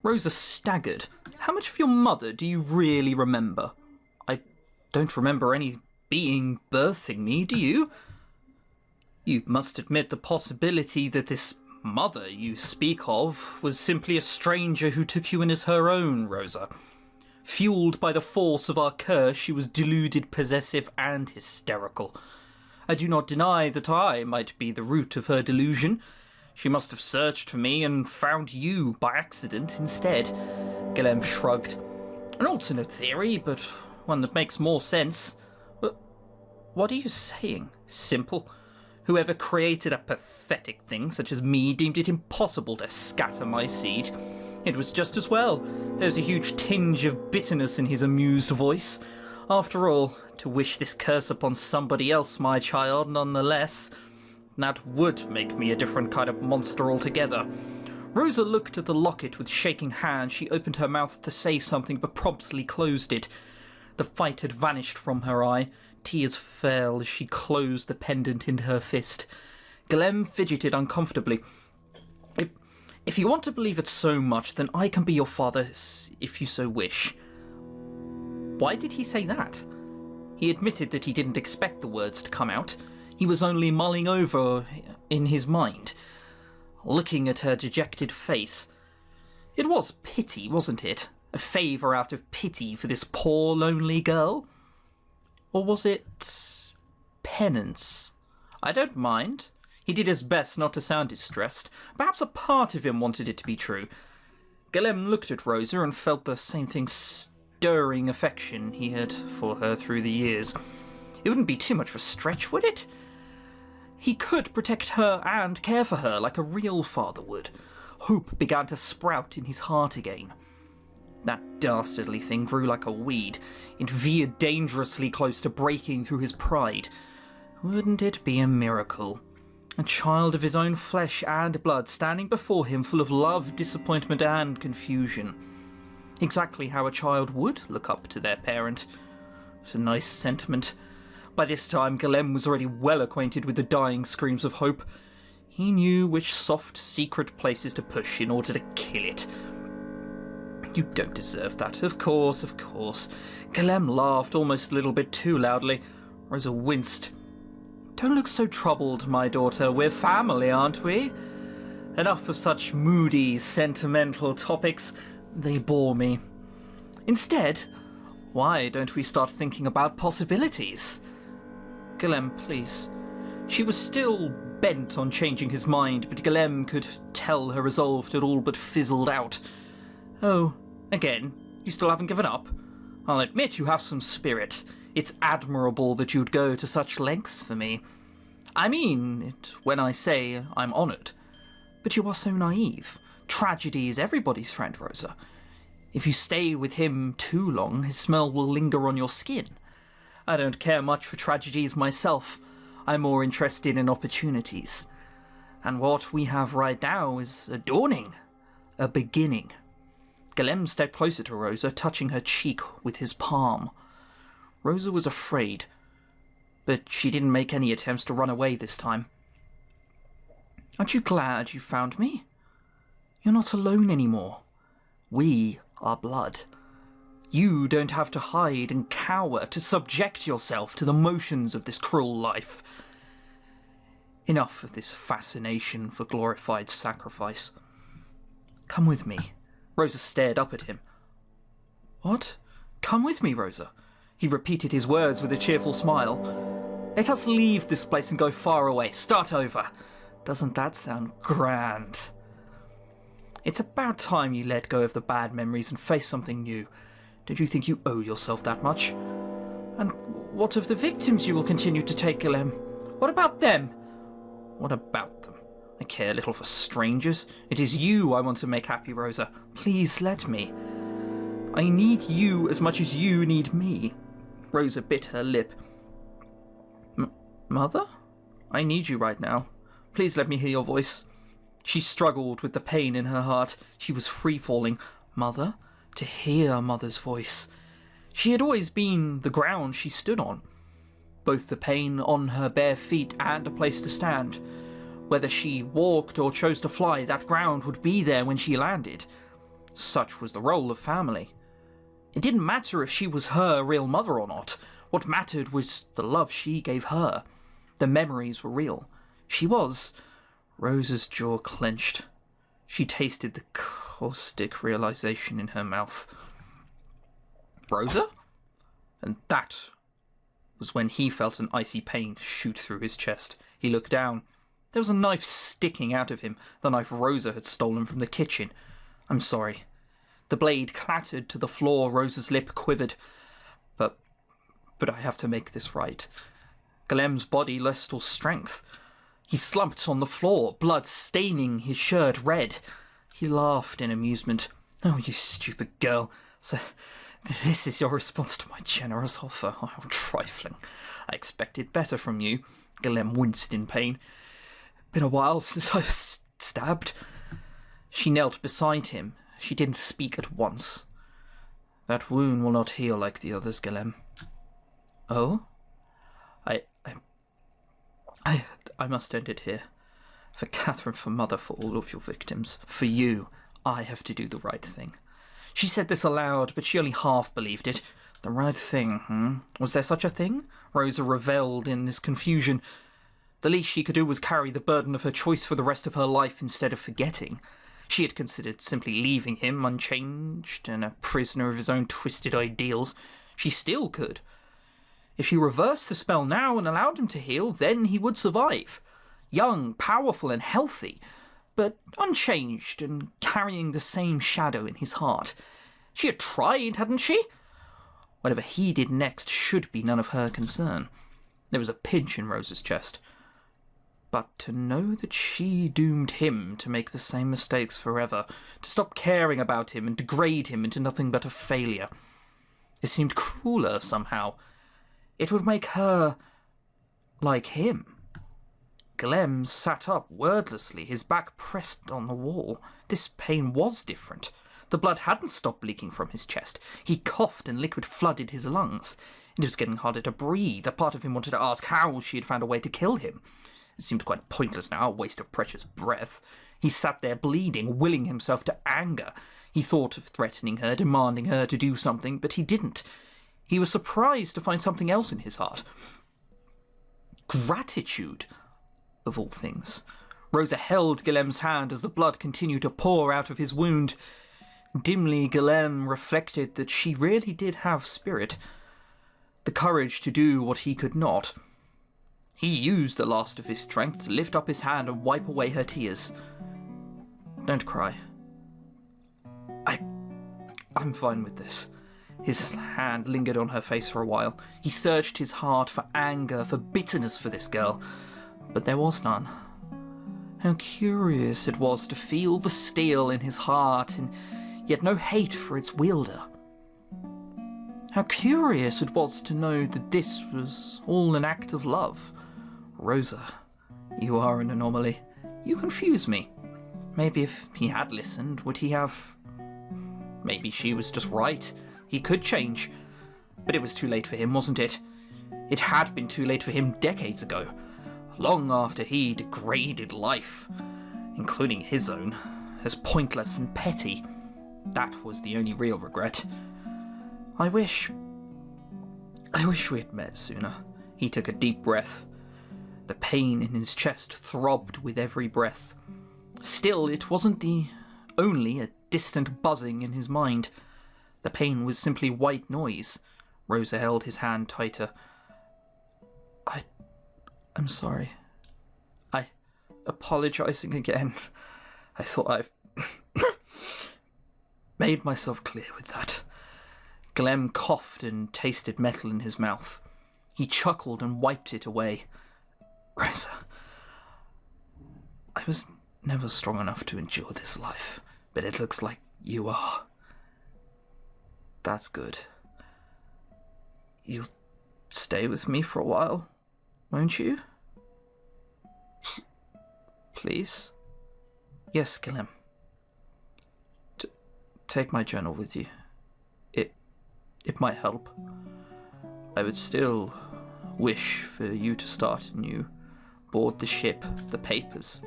Rosa staggered. How much of your mother do you really remember? I don't remember any being birthing me, do you? You must admit the possibility that this mother you speak of was simply a stranger who took you in as her own, Rosa. Fueled by the force of our curse, she was deluded, possessive, and hysterical. I do not deny that I might be the root of her delusion. She must have searched for me and found you by accident instead. Guillem shrugged. An alternate theory, but one that makes more sense. But what are you saying? Simple. Whoever created a pathetic thing such as me deemed it impossible to scatter my seed. It was just as well. There was a huge tinge of bitterness in his amused voice. After all, to wish this curse upon somebody else, my child, nonetheless, that would make me a different kind of monster altogether. Rosa looked at the locket with shaking hands. She opened her mouth to say something, but promptly closed it. The fight had vanished from her eye. Tears fell as she closed the pendant into her fist. Guillem fidgeted uncomfortably. If you want to believe it so much, then I can be your father if you so wish. Why did he say that? He admitted that he didn't expect the words to come out. He was only mulling over in his mind, looking at her dejected face. It was pity, wasn't it? A favour out of pity for this poor, lonely girl? Or was it penance? I don't mind. He did his best not to sound distressed. Perhaps a part of him wanted it to be true. Guillem looked at Rosa and felt the same thing stirring affection he had for her through the years. It wouldn't be too much of a stretch, would it? He could protect her and care for her like a real father would. Hope began to sprout in his heart again. That dastardly thing grew like a weed. It veered dangerously close to breaking through his pride. Wouldn't it be a miracle? A child of his own flesh and blood standing before him full of love, disappointment and confusion. Exactly how a child would look up to their parent. It's a nice sentiment. By this time, Guillem was already well acquainted with the dying screams of hope. He knew which soft, secret places to push in order to kill it. You don't deserve that, of course, of course. Guillem laughed almost a little bit too loudly. Rosa winced. Don't look so troubled, my daughter. We're family, aren't we? Enough of such moody, sentimental topics. They bore me. Instead, why don't we start thinking about possibilities? Guillem, please. She was still bent on changing his mind, but Guillem could tell her resolve had all but fizzled out. Oh, again, you still haven't given up? I'll admit you have some spirit. It's admirable that you'd go to such lengths for me. I mean it when I say I'm honoured. But you are so naive. Tragedy is everybody's friend, Rosa. If you stay with him too long, his smell will linger on your skin. I don't care much for tragedies myself. I'm more interested in opportunities. And what we have right now is a dawning, a beginning. Guillem stepped closer to Rosa, touching her cheek with his palm. Rosa was afraid, but she didn't make any attempts to run away this time. Aren't you glad you found me? You're not alone anymore. We are blood. You don't have to hide and cower to subject yourself to the motions of this cruel life. Enough of this fascination for glorified sacrifice. Come with me. Rosa stared up at him. What? Come with me, Rosa. He repeated his words with a cheerful smile. Let us leave this place and go far away. Start over. Doesn't that sound grand? It's about time you let go of the bad memories and face something new. Did you think you owe yourself that much? And what of the victims you will continue to take, Guillem? What about them? What about them? I care little for strangers. It is you I want to make happy, Rosa. Please let me. I need you as much as you need me. Rosa bit her lip. Mother? I need you right now. Please let me hear your voice. She struggled with the pain in her heart. She was free-falling. Mother? To hear Mother's voice. She had always been the ground she stood on. Both the pain on her bare feet and a place to stand. Whether she walked or chose to fly, that ground would be there when she landed. Such was the role of family. It didn't matter if she was her real mother or not. What mattered was the love she gave her. The memories were real. She was... Rosa's jaw clenched. She tasted the caustic realization in her mouth. Rosa? And that was when he felt an icy pain shoot through his chest. He looked down. There was a knife sticking out of him, the knife Rosa had stolen from the kitchen. I'm sorry. The blade clattered to the floor. Rosa's lip quivered. But I have to make this right. Guillem's body lost all strength. He slumped on the floor, blood staining his shirt red. He laughed in amusement. Oh, you stupid girl. So, this is your response to my generous offer. Oh, how trifling. I expected better from you. Guillem winced in pain. Been a while since I was stabbed. She knelt beside him. She didn't speak at once. That wound will not heal like the others, Guillem. Oh? I must end it here. For Catherine, for Mother, for all of your victims. For you, I have to do the right thing. She said this aloud, but she only half believed it. The right thing, Was there such a thing? Rosa revelled in this confusion. The least she could do was carry the burden of her choice for the rest of her life instead of forgetting. She had considered simply leaving him unchanged and a prisoner of his own twisted ideals. She still could. If she reversed the spell now and allowed him to heal, then he would survive. Young, powerful and healthy, but unchanged and carrying the same shadow in his heart. She had tried, hadn't she? Whatever he did next should be none of her concern. There was a pinch in Rosa's chest. But to know that she doomed him to make the same mistakes forever, to stop caring about him and degrade him into nothing but a failure. It seemed crueler somehow. It would make her like him. Guillem sat up wordlessly, his back pressed on the wall. This pain was different. The blood hadn't stopped leaking from his chest. He coughed and liquid flooded his lungs. It was getting harder to breathe. A part of him wanted to ask how she had found a way to kill him. It seemed quite pointless now, a waste of precious breath. He sat there bleeding, willing himself to anger. He thought of threatening her, demanding her to do something, but he didn't. He was surprised to find something else in his heart. Gratitude, of all things. Rosa held Guillem's hand as the blood continued to pour out of his wound. Dimly, Guillem reflected that she really did have spirit. The courage to do what he could not. He used the last of his strength to lift up his hand and wipe away her tears. Don't cry. I'm fine with this. His hand lingered on her face for a while. He searched his heart for anger, for bitterness for this girl, but there was none. How curious it was to feel the steel in his heart, and yet no hate for its wielder. How curious it was to know that this was all an act of love. Rosa, you are an anomaly. You confuse me. Maybe if he had listened, would he have... Maybe she was just right. He could change. But it was too late for him, wasn't it? It had been too late for him decades ago. Long after he degraded life, including his own, as pointless and petty. That was the only real regret. I wish we had met sooner. He took a deep breath. The pain in his chest throbbed with every breath. Still, it wasn't only a distant buzzing in his mind. The pain was simply white noise. Rosa held his hand tighter. I'm sorry. Apologizing again. I thought I've made myself clear with that. Guillem coughed and tasted metal in his mouth. He chuckled and wiped it away. Rosa, I was never strong enough to endure this life, but it looks like you are. That's good. You'll stay with me for a while, won't you? Please? Yes, Guillem. Take my journal with you. It might help. I would still wish for you to start anew. Board the ship, the papers,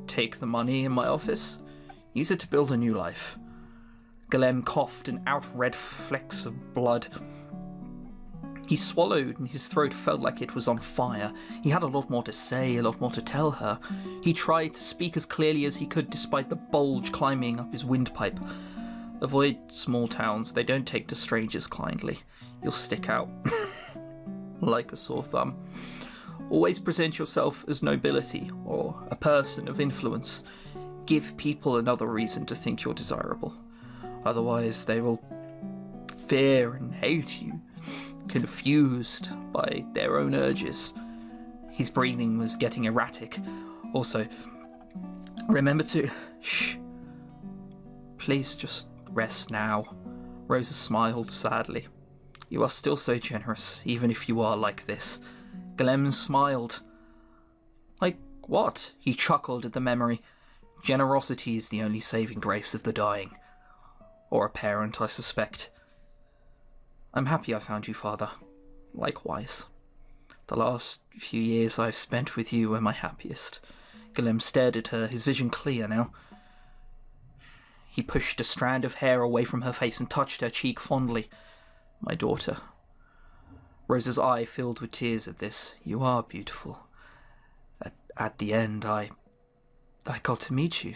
take the money in my office, use it to build a new life. Guilhem coughed and outred flecks of blood. He swallowed and his throat felt like it was on fire. He had a lot more to say, a lot more to tell her. He tried to speak as clearly as he could despite the bulge climbing up his windpipe. Avoid small towns, they don't take to strangers kindly. You'll stick out like a sore thumb. Always present yourself as nobility or a person of influence. Give people another reason to think you're desirable. Otherwise, they will fear and hate you, confused by their own urges. His breathing was getting erratic. Also, remember to... Shh. Please just rest now. Rosa smiled sadly. You are still so generous, even if you are like this. Guilhem smiled. Like what? He chuckled at the memory. Generosity is the only saving grace of the dying. Or a parent, I suspect. I'm happy I found you, Father. Likewise. The last few years I've spent with you were my happiest. Guilhem stared at her, his vision clear now. He pushed a strand of hair away from her face and touched her cheek fondly. My daughter. Rosa's eye filled with tears at this. You are beautiful. At the end, I got to meet you.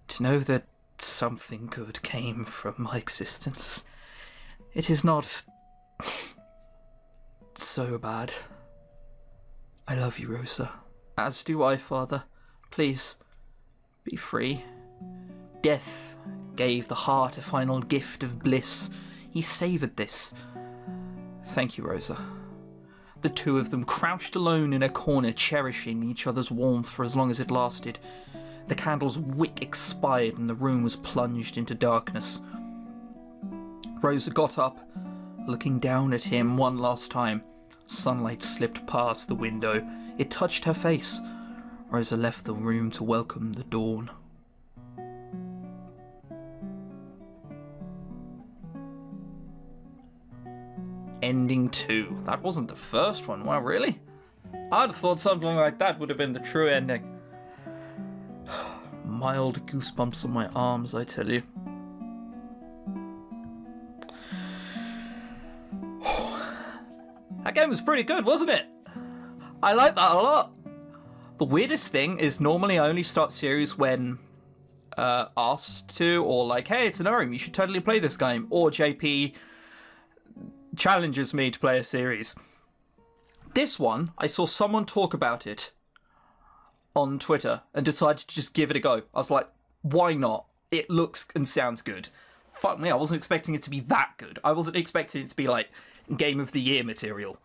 To know that something good came from my existence. It is not so bad. I love you, Rosa. As do I, Father. Please, be free. Death gave the heart a final gift of bliss. He savoured this. Thank you, Rosa. The two of them crouched alone in a corner, cherishing each other's warmth for as long as it lasted. The candle's wick expired and the room was plunged into darkness. Rosa got up, looking down at him one last time. Sunlight slipped past the window. It touched her face. Rosa left the room to welcome the dawn. Ending 2. That wasn't the first one. Wow, really? I'd have thought something like that would have been the true ending. Mild goosebumps on my arms, I tell you. That game was pretty good, wasn't it? I like that a lot. The weirdest thing is normally I only start series when asked to, or like, hey, Tenarium, you should totally play this game, or JP challenges me to play a series. This one, I saw someone talk about it on Twitter and decided to just give it a go. I was like, why not? It looks and sounds good. Fuck me, I wasn't expecting it to be that good. I wasn't expecting it to be like Game of the Year material.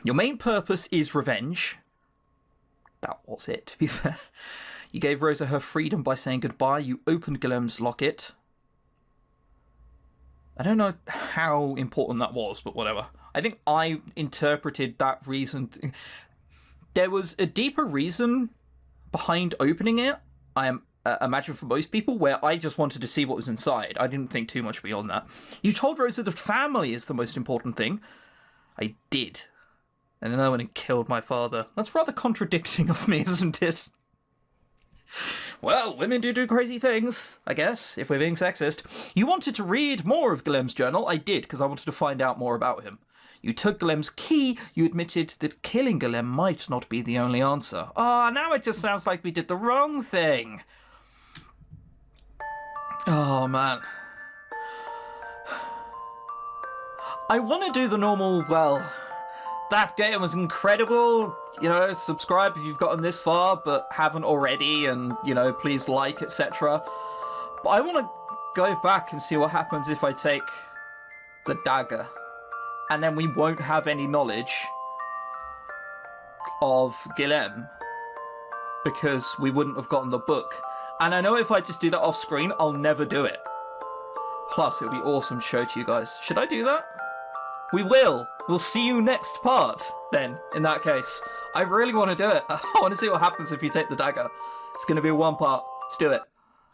Your main purpose is revenge. That was it, to be fair. You gave Rosa her freedom by saying goodbye. You opened Guilhem's locket. I don't know how important that was, but whatever. I think I interpreted that reason. There was a deeper reason behind opening it, I imagine for most people, where I just wanted to see what was inside. I didn't think too much beyond that. You told Rosa that family is the most important thing. I did. And then I went and killed my father. That's rather contradicting of me, isn't it? Well, women do crazy things, I guess, if we're being sexist. You wanted to read more of Guilhem's journal. I did, because I wanted to find out more about him. You took Guilhem's key. You admitted that killing Guilhem might not be the only answer. Ah, now it just sounds like we did the wrong thing. Oh, man. I want to do the normal, well, that game was incredible. You know, subscribe if you've gotten this far but haven't already, and, you know, please like, etc. But I want to go back and see what happens if I take the dagger. And then we won't have any knowledge of Guilhem because we wouldn't have gotten the book. And I know if I just do that off screen, I'll never do it. Plus, it'll be awesome to show to you guys. Should I do that? We will. We'll see you next part, then, in that case. I really want to do it. I want to see what happens if you take the dagger. It's going to be a one part. Let's do it.